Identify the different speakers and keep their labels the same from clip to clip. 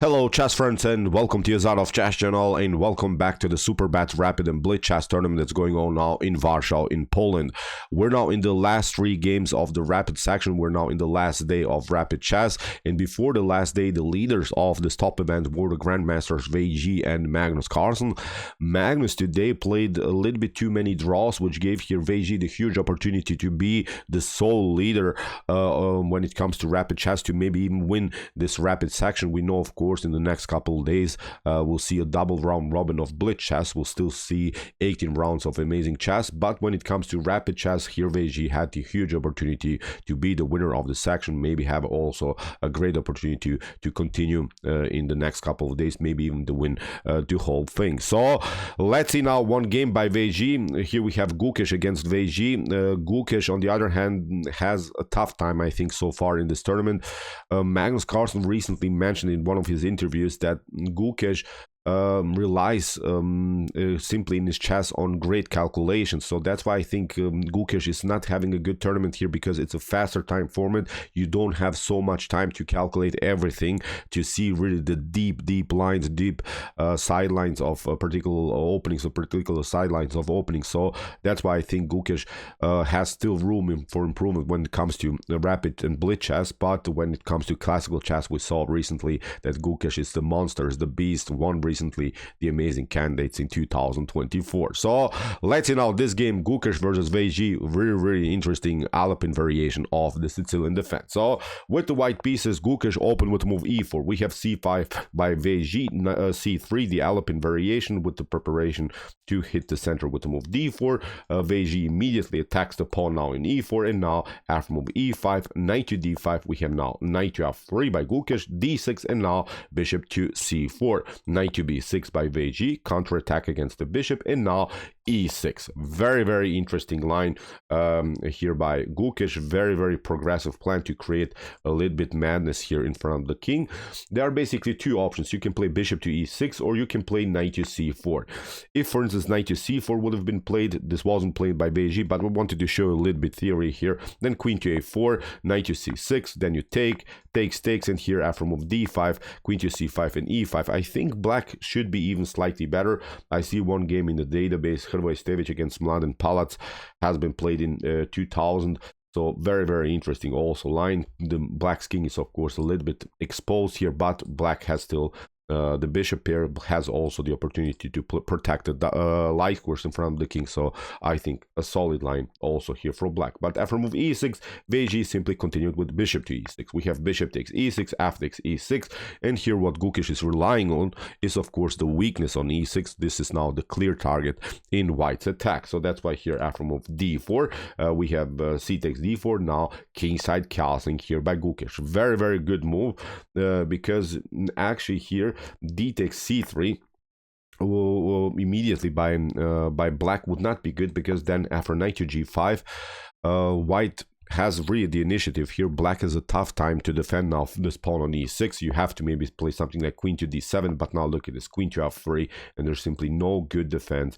Speaker 1: Hello chess friends and welcome to Jozarov chess channel and welcome back to the Superbet Rapid and Blitz chess tournament that's going on now in Warsaw in Poland. We're now in the last 3 games of the Rapid section. We're now in the last day of Rapid chess, and before the last day the leaders of this top event were the Grandmasters VG and Magnus Carlsen. Magnus today played a little bit too many draws, which gave here VG the huge opportunity to be the sole leader when it comes to Rapid chess, to maybe even win this Rapid section. We know, of course, in the next couple of days we'll see a double round robin of Blitz chess. We'll still see 18 rounds of amazing chess, but when it comes to Rapid chess, here VG had the huge opportunity to be the winner of the section, maybe have also a great opportunity to continue in the next couple of days, maybe even to win the whole thing. So let's see now one game by VG. Here we have Gukesh against VG. Gukesh, on the other hand, has a tough time, I think, so far in this tournament. Magnus Carlsen recently mentioned in one of his interviews that Gukesh relies simply in his chess on great calculations. So that's why I think Gukesh is not having a good tournament here, because it's a faster time format. You don't have so much time to calculate everything, to see really the deep lines, deep sidelines of particular openings, or particular sidelines of openings. So that's why I think Gukesh has still room for improvement when it comes to Rapid and Blitz chess. But when it comes to classical chess, we saw recently that Gukesh is the monster, is the beast, one recently the amazing candidates in 2024. So let's see now this game, Gukesh versus VG. Very interesting Alpine variation of the Sicilian defense. So with the white pieces, Gukesh open with move e4. We have c5 by VG, c3 the Alpine variation with the preparation to hit the center with the move d4. VG immediately attacks the pawn now in e4, and now after move e5, knight to d5, we have now knight to f3 by Gukesh, d6, and now bishop to c4, knight to b6 by VG, counterattack against the bishop, and now e6. Very interesting line here by Gukesh. Very progressive plan to create a little bit madness here in front of the king. There are basically two options. You can play bishop to e6, or you can play knight to c4. If, for instance, knight to c4 would have been played, this wasn't played by VG, but we wanted to show a little bit theory here. Then queen to a4, knight to c6, then you takes, and here after move d5, queen to c5 and e5. I think black should be even slightly better. I see one game in the database, Erigaisi against Mladen Palac, has been played in 2000. So very interesting also line. The black's king is of course a little bit exposed here, but black has still the bishop pair has also the opportunity to protect the light course in front of the king. So I think a solid line also here for black. But after move e6, VG simply continued with bishop to e6. We have bishop takes e6, f takes e6, and here what Gukesh is relying on is of course the weakness on e6. This is now the clear target in white's attack. So that's why here after move d4, we have c takes d4, now kingside castling here by Gukesh. Very good move, because actually here d takes c3 immediately by black would not be good, because then after knight to g5, white has really the initiative here. Black has a tough time to defend now this pawn on e6. You have to maybe play something like queen to d7, but now look at this, queen to f3, and there's simply no good defense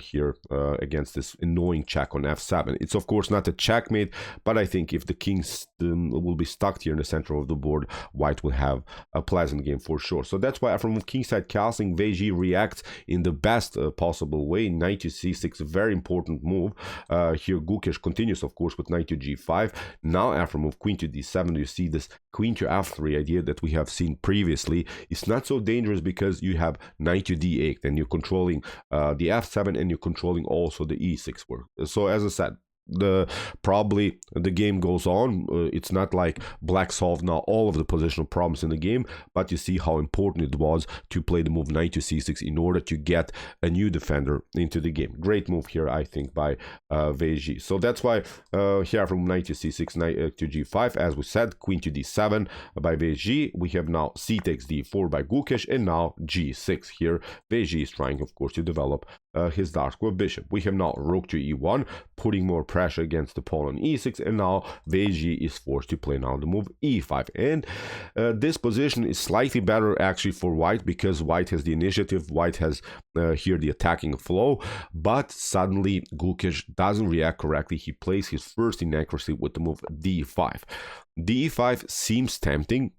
Speaker 1: here against this annoying check on f7. It's of course not a checkmate, but I think if the king will be stuck here in the center of the board, white will have a pleasant game for sure. So that's why after move kingside castling, VG reacts in the best possible way. Knight to c6, a very important move. Here Gukesh continues of course with knight to g5. Now after move queen to d7, you see this queen to f3 idea that we have seen previously. It's not so dangerous because you have knight to d8 and you're controlling the f7, and you're controlling also the e6 work. So as I said, probably the game goes on. It's not like black solved now all of the positional problems in the game, but you see how important it was to play the move knight to c6 in order to get a new defender into the game. Great move here, I think, by VG. So that's why here from knight to c6, knight to g5, as we said, queen to d7 by VG. We have now c takes d4 by Gukesh, and now g6 here. VG is trying, of course, to develop his dark square bishop. We have now rook to e1, putting more pressure against the pawn on e6, and now VG is forced to play now the move e5. And this position is slightly better actually for white, because white has the initiative, white has here the attacking flow, but suddenly Gukesh doesn't react correctly. He plays his first inaccuracy with the move d5. d5 seems tempting,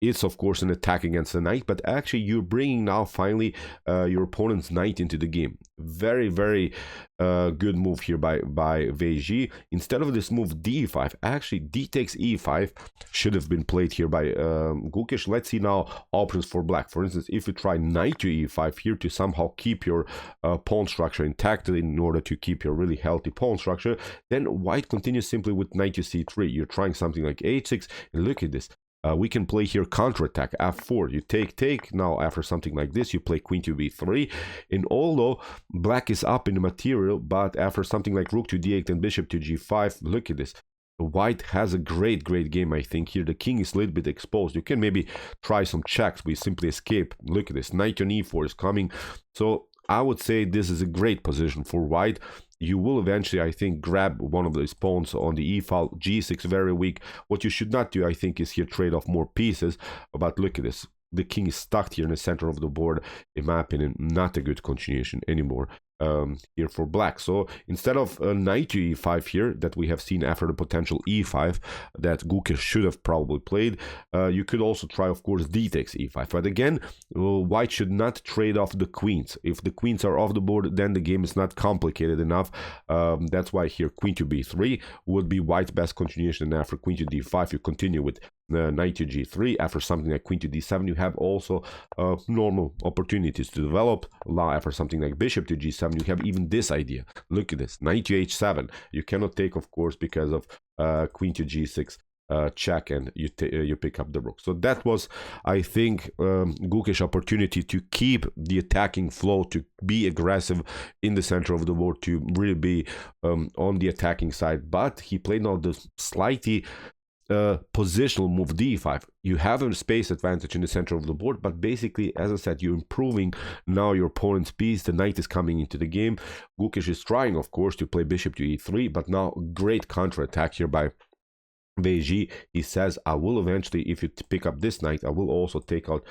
Speaker 1: it's of course an attack against the knight, but actually you're bringing now finally your opponent's knight into the game. Very, very good move here by Weiji. Instead of this move d5, actually d takes e5 should have been played here by Gukesh. Let's see now options for black. For instance, if you try knight to e5 here to somehow keep your pawn structure intact in order to keep your really healthy pawn structure, then white continues simply with knight to c3. You're trying something like h6, and look at this. We can play here counterattack, f4, you take, now after something like this, you play queen to b3, and although black is up in the material, but after something like rook to d8 and bishop to g5, look at this. White has a great game, I think. Here the king is a little bit exposed. You can maybe try some checks, we simply escape. Look at this, knight on e4 is coming, so I would say this is a great position for white. You will eventually, I think, grab one of those pawns on the e file. G6 very weak. What you should not do, I think, is here trade off more pieces. But look at this. The king is stuck here in the center of the board. In my opinion, not a good continuation anymore here for black. So instead of knight to e5 here that we have seen after the potential e5 that Gukesh should have probably played, you could also try, of course, d takes e5. But again, white should not trade off the queens. If the queens are off the board, then the game is not complicated enough. That's why here queen to b3 would be white's best continuation, and after queen to d5 you continue with knight to g3. After something like queen to d7, you have also normal opportunities to develop. Now after something like bishop to g7, you have even this idea. Look at this, knight to h7. You cannot take, of course, because of queen to g6 check, and you pick up the rook. So that was, I think, Gukesh opportunity to keep the attacking flow, to be aggressive in the center of the board, to really be on the attacking side. But he played now the slightly positional move d5. You have a space advantage in the center of the board, but basically, as I said, you're improving now your opponent's piece. The knight is coming into the game. Gukesh is trying, of course, to play bishop to e3, but now great counterattack here by Weiji. He says, I will eventually, if you pick up this knight, I will also take out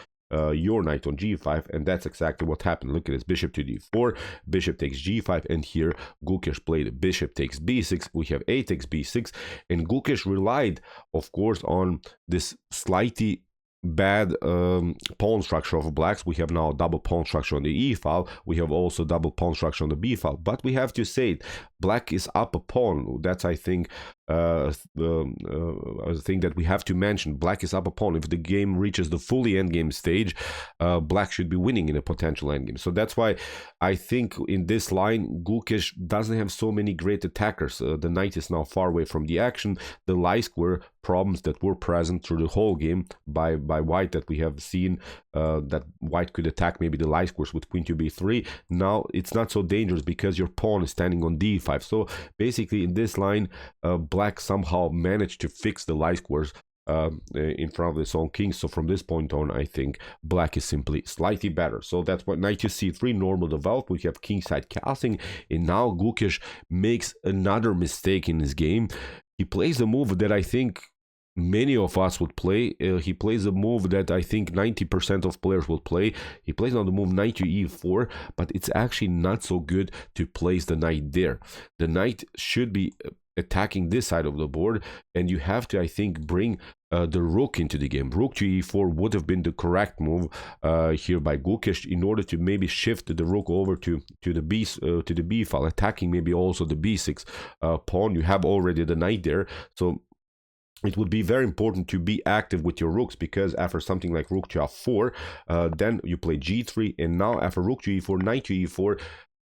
Speaker 1: your knight on g5, and that's exactly what happened. Look at this, bishop to d4, bishop takes g5, and here Gukesh played bishop takes b6. We have a takes b6, and Gukesh relied, of course, on this slightly bad pawn structure of blacks. We have now double pawn structure on the e file. We have also double pawn structure on the b file, but we have to say it, black is up a pawn. That's, I think, a thing that we have to mention. Black is up a pawn. If the game reaches the fully endgame stage, black should be winning in a potential endgame. So that's why I think in this line, Gukesh doesn't have so many great attackers. The knight is now far away from the action. The lie square problems that were present through the whole game by white, that we have seen that white could attack maybe the lie squares with queen to b3. Now it's not so dangerous because your pawn is standing on d5. So basically in this line, black somehow managed to fix the lie squares in front of his own king. So from this point on, I think black is simply slightly better. So that's what knight to c3 normal developed. We have kingside castling, and now Gukesh makes another mistake in his game. He plays a move that I think many of us would play. He plays a move that I think 90% of players will play. He plays on the move knight to e4, but it's actually not so good to place the knight there. The knight should be attacking this side of the board, and you have to, I think, bring the rook into the game. Rook to e4 would have been the correct move here by Gukesh in order to maybe shift the rook over to the b file, attacking maybe also the b6 pawn. You have already the knight there, so it would be very important to be active with your rooks, because after something like rook to f4, then you play g3, and now after rook to e4, knight to e4,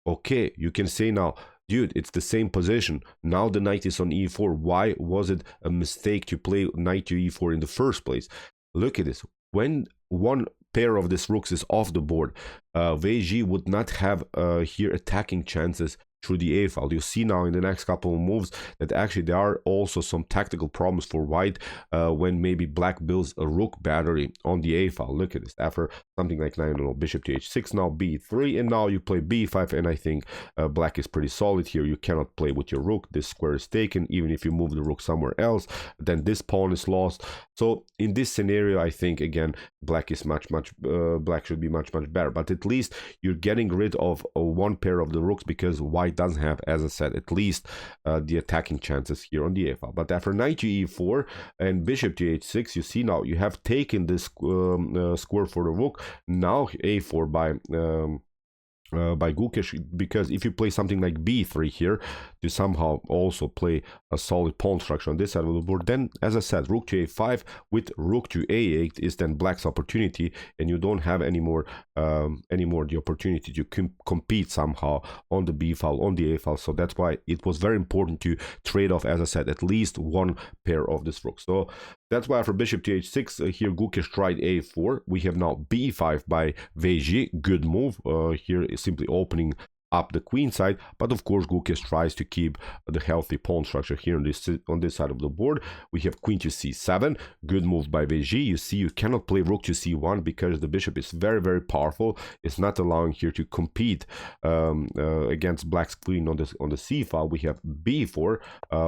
Speaker 1: okay, you can say now, dude, it's the same position. Now the knight is on e4. Why was it a mistake to play knight to e4 in the first place? Look at this. When one pair of these rooks is off the board, Weiji would not have here attacking chances through the a file. You see now in the next couple of moves that actually there are also some tactical problems for white when maybe black builds a rook battery on the a file. Look at this. After something like, I don't know, bishop to h6, now b3, and now you play b5, and I think black is pretty solid here. You cannot play with your rook. This square is taken. Even if you move the rook somewhere else, then this pawn is lost. So in this scenario, I think again black is black should be much better. But at least you're getting rid of one pair of the rooks, because white white doesn't have, as I said, at least the attacking chances here on the a file. But after knight to e4 and bishop to h6, you see now you have taken this square for the rook. Now a4 by Gukesh, because if you play something like b3 here to somehow also play a solid pawn structure on this side of the board, then as I said, rook to a5 with rook to a8 is then black's opportunity, and you don't have anymore the opportunity to compete somehow on the b file, on the a file. So that's why it was very important to trade off, as I said, at least one pair of this rook. So that's why for bishop to h6 here Gukesh tried a4. We have now b5 by Vg. Good move. Here is simply opening up the queen side, but of course Gukesh tries to keep the healthy pawn structure here on this side of the board. We have queen to c7. Good move by Vg. You see, you cannot play rook to c1 because the bishop is very, very powerful. It's not allowing here to compete against black's queen on the c file. We have b4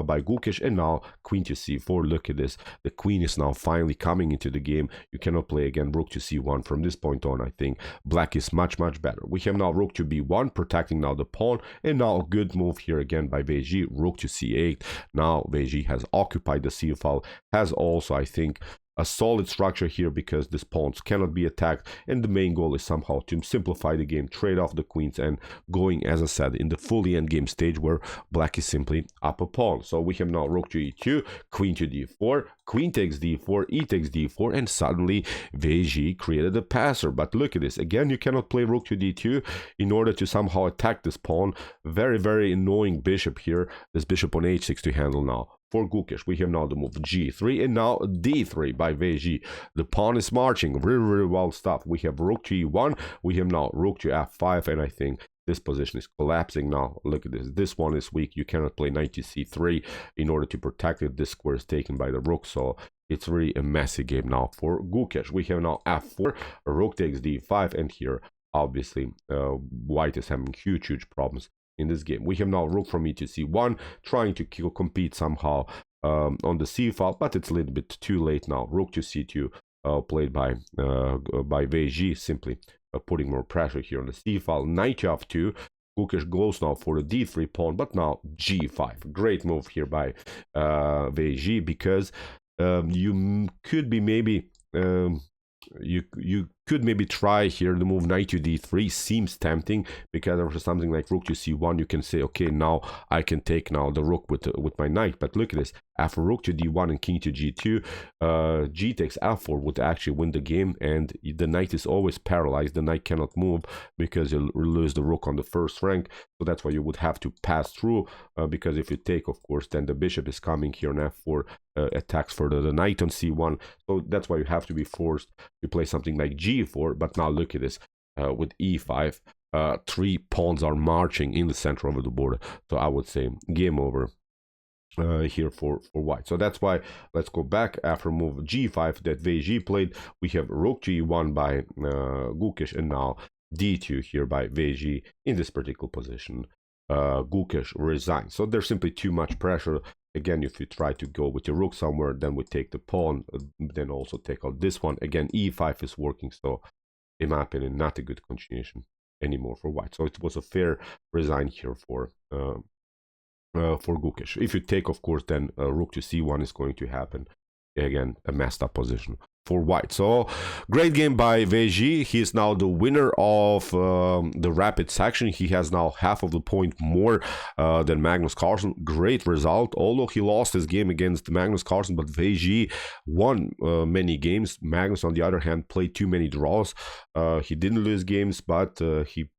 Speaker 1: by Gukesh, and now queen to c4. Look at this. The queen is now finally coming into the game. You cannot play again rook to c1 from this point on. I think black is much, much better. We have now rook to b1, protecting now the pawn, and now a good move here again by Vg, rook to c8. Now Vg has occupied the c file, has also, I think, a solid structure here because these pawns cannot be attacked, and the main goal is somehow to simplify the game, trade off the queens, and going, as I said, in the fully endgame stage where black is simply up a pawn. So we have now rook to e2, queen to d4, queen takes d4, e takes d4, and suddenly Vg created a passer. But look at this, again, you cannot play rook to d2 in order to somehow attack this pawn. Very, very annoying bishop here, this bishop on h6 to handle now. For Gukesh, we have now the move g3 and now d3 by Vg. The pawn is marching, really, really well stuff. We have rook to e1, we have now rook to f5, and I think this position is collapsing now. Look at this. This one is weak. You cannot play knight to c3 in order to protect it. This square is taken by the rook, so it's really a messy game now for Gukesh. We have now f4, rook takes d5, and here, obviously, white is having huge problems in this game. We have now rook from e to c1, trying to compete somehow on the c file, but it's a little bit too late now. Rook to c2 played by Vg, simply putting more pressure here on the c file. Knight to f2. Gukesh goes now for the d3 pawn, but now g5. Great move here by Vg, because you could be maybe you could maybe try here the move knight to d3. Seems tempting because after something like rook to c1 you can say, okay, now I can take now the rook with my knight. But look at this, after rook to d1 and king to g2, g takes f4 would actually win the game, and the knight is always paralyzed. The knight cannot move because you'll lose the rook on the first rank, so that's why you would have to pass through, because if you take, of course, then the bishop is coming here on f4, attacks further the knight on c1, so that's why you have to be forced to play something like g4. But now look at this, with e5, 3 pawns are marching in the center of the board, so I would say game over here for white. So that's why let's go back. After move g5 that Vg played, we have rook to e1 by Gukesh, and now d2 here by Vg. In this particular position, Gukesh resigns. So there's simply too much pressure. Again, if you try to go with your rook somewhere, then we take the pawn, then also take out this one. Again, e5 is working, so in my opinion, not a good continuation anymore for white. So it was a fair resign here for Gukesh. If you take, of course, then rook to c1 is going to happen. Again, a messed up position for white. So great game by Vg. He is now the winner of the rapid section. He has now half of the point more than Magnus Carlsen. Great result, although he lost his game against Magnus Carlsen, but Vg won many games. Magnus, on the other hand, played too many draws. He didn't lose games, but he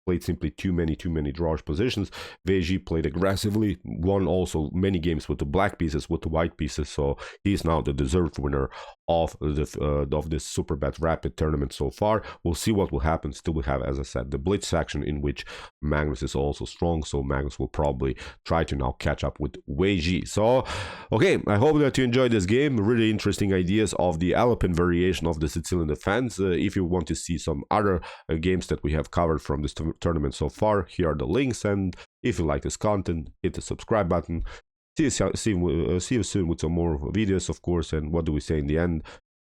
Speaker 1: played simply too many drawish positions. Vg played aggressively, won also many games with the black pieces, with the white pieces, so he's now the deserved winner of this Superbet Rapid tournament so far. We'll see what will happen. Still we have, as I said, the Blitz section, in which Magnus is also strong, so Magnus will probably try to now catch up with Vg. So, okay, I hope that you enjoyed this game. Really interesting ideas of the Alpine variation of the Sicilian defense. If you want to see some other games that we have covered from this tournament so far, here are the links, and if you like this content, hit the subscribe button. See you soon with some more videos, of course, and what do we say in the end?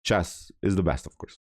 Speaker 1: Chess is the best, of course.